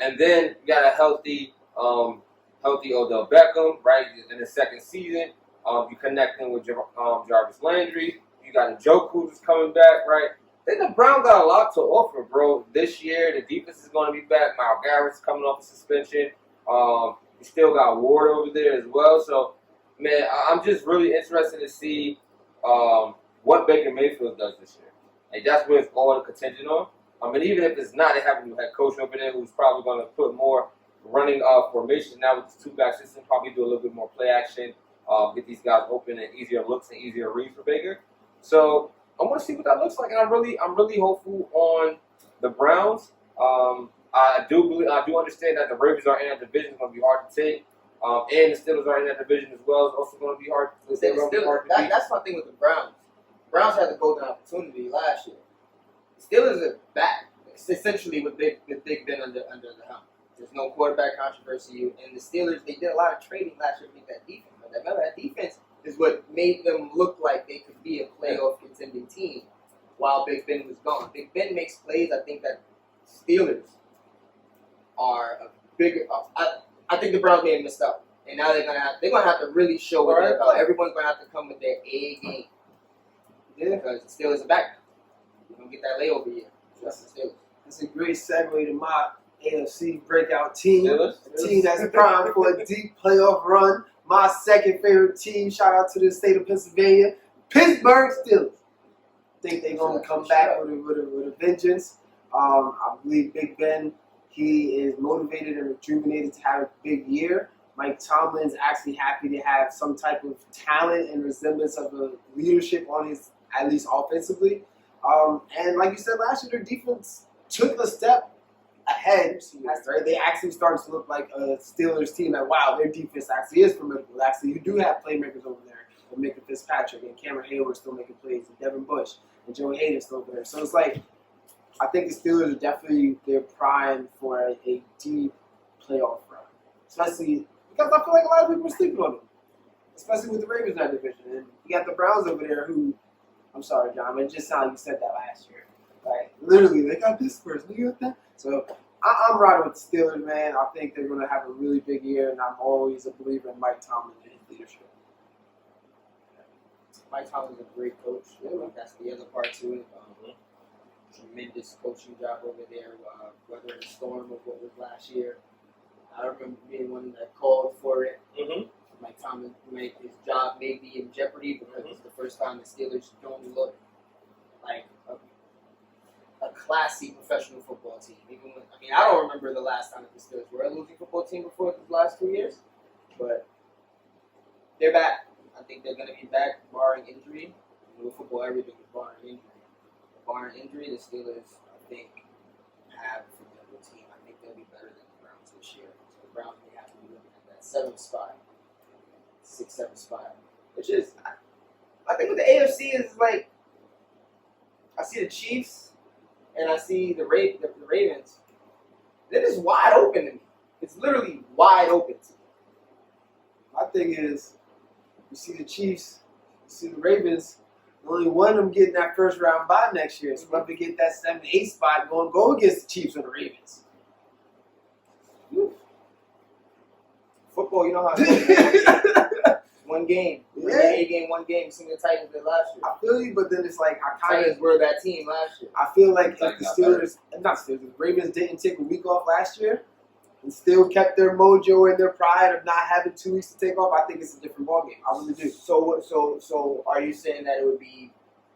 and then you got a healthy Odell Beckham right in the second season. You connecting with Jarvis Landry. You got Njoku who's coming back, right? I think the Browns got a lot to offer, bro. This year, the defense is going to be back. Myles Garrett's coming off a suspension. You still got Ward over there as well. So, man, I'm just really interested to see what Baker Mayfield does this year. Like, that's what it's all contingent on. And even if it's not, they have a new head coach over there who's probably going to put more running formation now with the 2-back system, probably do a little bit more play action, get these guys open and easier looks and easier reads for Baker. So I want to see what that looks like, and I'm really hopeful on the Browns. I do understand that the Ravens are in that division. It's going to be hard to take, and the Steelers are in that division as well. It's also going to be hard. That's my thing with the Browns. Browns had the golden opportunity last year. The Steelers are back, essentially with Big Ben under the helm. There's no quarterback controversy, and the Steelers, they did a lot of trading last year to make that defense. Remember, that defense is what made them look like they could be a playoff contending team while Big Ben was gone. Big Ben makes plays. I think that Steelers are a bigger. I think the Browns may have missed out, and now they're gonna have to really show what they're about. Everyone's gonna have to come with their A game. Yeah, because the Steelers are back. You're gonna get that layover year. That's the Steelers. That's a great segue to my AFC breakout team. Steelers? A team that's primed for a deep playoff run. My second favorite team. Shout out to the state of Pennsylvania, Pittsburgh Steelers. Think they're gonna come back with a vengeance. I believe Big Ben, he is motivated and rejuvenated to have a big year. Mike Tomlin's actually happy to have some type of talent and resemblance of a leadership on his, at least offensively. And like you said last year, their defense took a step ahead. Right? They actually started to look like a Steelers team that, wow, their defense actually is formidable. Actually, you do have playmakers over there. And Micah Fitzpatrick and Cameron Hayward still making plays, and Devin Bush and Joey Hayden still over there. So it's like, I think the Steelers are definitely, they're primed for a deep playoff run. Especially because I feel like a lot of people are sleeping on them. Especially with the Ravens in that division. And you got the Browns over there who, I'm sorry, John, but it just sounded like you said that last year. Like, literally, they got this person, they got that. So I'm riding with the Steelers, man. I think they're going to have a really big year, and I'm always a believer in Mike Tomlin and his leadership. Mike Tomlin's a great coach. That's the other part to it. Tremendous coaching job over there, weathering the storm of what was last year. I remember being one that called for it. Mm-hmm. Mike Tomlin made his job may be in jeopardy because it's the first time the Steelers don't look like a classy professional football team. I don't remember the last time that the Steelers were a losing football team before the last 2 years, but they're back. I think they're going to be back, barring injury. With football, everything is barring injury. Barring injury, the Steelers, I think, have a formidable team. I think they'll be better than the Browns this year. So the Browns may have to be looking at that 7th spot, 6th, 7th spot, which is, I think with the AFC is like, I see the Chiefs and I see the Ravens. They're just wide open to me. It's literally wide open to me. My thing is, you see the Chiefs, you see the Ravens. Only one of them getting that first round bye next year. So if we get that 7th, 8th spot, go against the Chiefs or the Ravens. football, you know how it is. One game. Yeah. A game, one game. Seen the Titans did last year. I feel you, but then it's like I kind Titans of were that team last year. I feel like if the Titans Steelers, not Steelers, the Ravens didn't take a week off last year and still kept their mojo and their pride of not having 2 weeks to take off, I think it's a different ballgame. I really do. So are you saying that it would be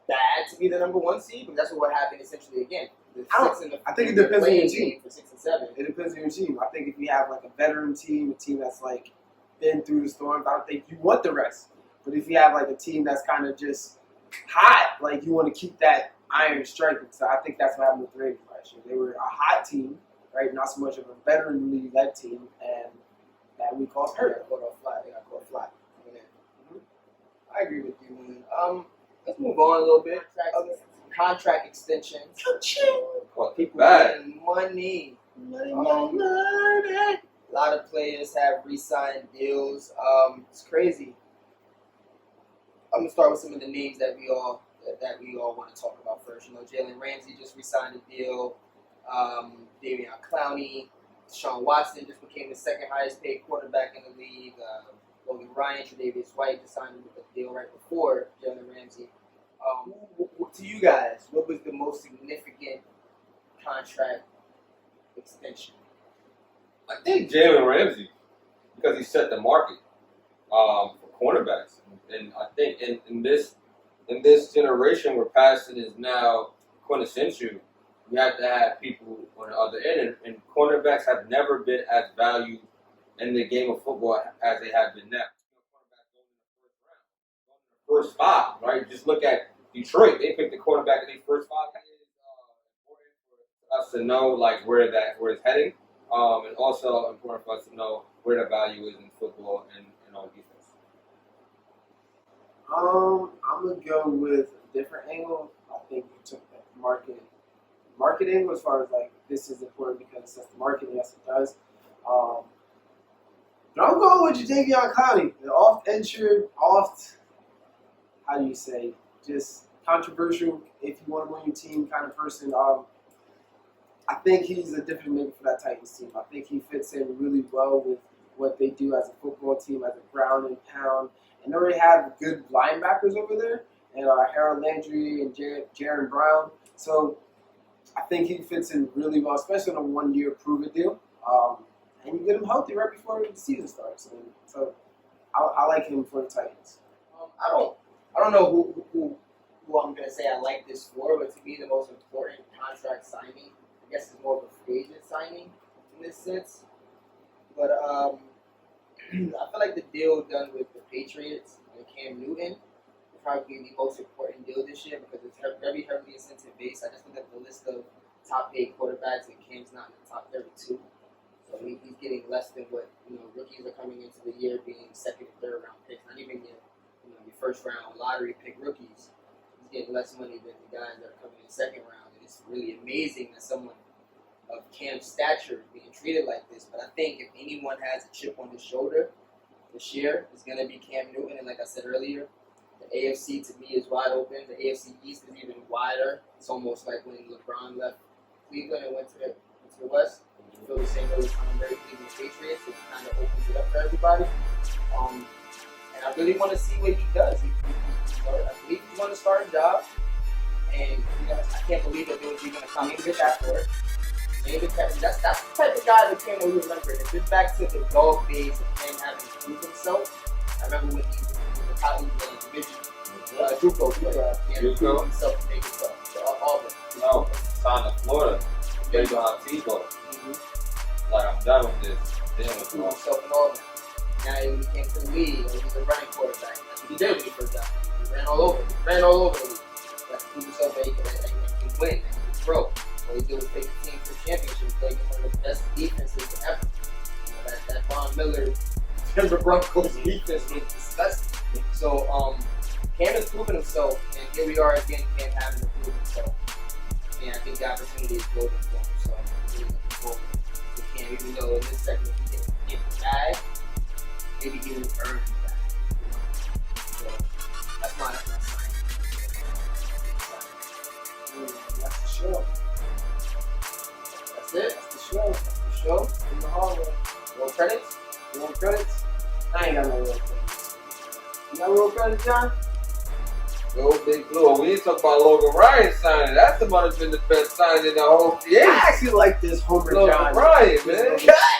bad to be the number 1 seed? Because that's what happened essentially again. I think it depends on your team. For 6 and 7. It depends on your team. I think if you have like a veteran team, a team that's like been through the storms, I don't think you want the rest. But if you have like a team that's kind of just hot, like you want to keep that iron striking. So I think that's what happened with the Ravens last year. They were a hot team, right? Not so much of a veteran led team, and that week off They hurt. got caught flat. I agree with you, man. Let's move on a little bit. Contract extensions. People Bad. getting money. Money. A lot of players have re-signed deals. It's crazy. I'm gonna start with some of the names that we all want to talk about first. You know, Jalen Ramsey just re-signed a deal. Davion Clowney, Deshaun Watson just became the second highest paid quarterback in the league. Logan Ryan, Tre'Davious White just signed a deal right before Jalen Ramsey. To you guys, what was the most significant contract extension? I think Jalen Ramsey, because he set the market for cornerbacks, and I think in this generation where passing is now quintessential, you have to have people on the other end, and cornerbacks have never been as valued in the game of football as they have been now. First spot, right? Just look at Detroit. They picked the quarterback in their first 5 years. Important for us to know like where it's heading, and also important for us to know where the value is in football and on defense. I'm gonna go with a different angle. I think you took the market angle as far as like this is important because it sets the market. Yes, it does. But I'm going with Davion Clowney, the oft-injured, how do you say, just controversial, if you want to win your team kind of person. I think he's a difference maker for that Titans team. I think he fits in really well with what they do as a football team, as a ground and pound. And they already have good linebackers over there, and Harold Landry and Jaron Brown. So I think he fits in really well, especially on a 1-year prove-it deal. And you get him healthy right before the season starts. And so I like him for the Titans. I don't know who I'm gonna say I like this for, but to me the most important contract signing, I guess, is more of a free agent signing in this sense. But I feel like the deal done with the Patriots and Cam Newton will probably be the most important deal this year because it's very heavily incentive based. I just looked at the list of top paid quarterbacks and Cam's not in the top 32. So he's getting less than what rookies are coming into the year being second and third round picks. Not even your first round lottery pick rookies. He's getting less money than the guys that are coming in second round. And it's really amazing that someone of Cam's stature is being treated like this. But I think if anyone has a chip on his shoulder this year, it's going to be Cam Newton. And like I said earlier, the AFC to me is wide open. The AFC East is even wider. It's almost like when LeBron left Cleveland and went to the West. You feel the same way with Tom Brady leaving the Patriots. It kind of opens it up for everybody. And I really want to see what he does. I believe he's going to start a job. And I can't believe that they would be going to come in with that for it. That's the type of guy that Cam will remember. If it's back to the dog days of Cam having to prove himself, I remember when he was in college division. JUCO. He had to prove himself to make it to Auburn. No, signed to Florida. Played behind Tebow. Like, I'm done with this. Then with Prove himself in Auburn. Now when he came to the league, he's a running quarterback. That's what he did when he first got there. He ran all over. the league. Like, to prove himself that he can win, that he can throw. What he did was take the team to the championship, playing one of the best defenses ever. That Von Miller, Denver Broncos defense was disgusting. So, Cam has proven himself, and here we are again, Cam having to prove himself. And I think the opportunity is golden for him. So, I'm really looking forward to Cam, even though in this segment he didn't get the bag, maybe he didn't earn the bag. So, that's my sign. That's the show. That's it. That's the show. The show. In the hallway. No credits. No credits. ain't got no real credit. You got real credit, John? Go Big Blue. We ain't talking about Logan Ryan signing. That might have been the best signing in the whole I year. actually like this Homer Logan John. Ryan, man. I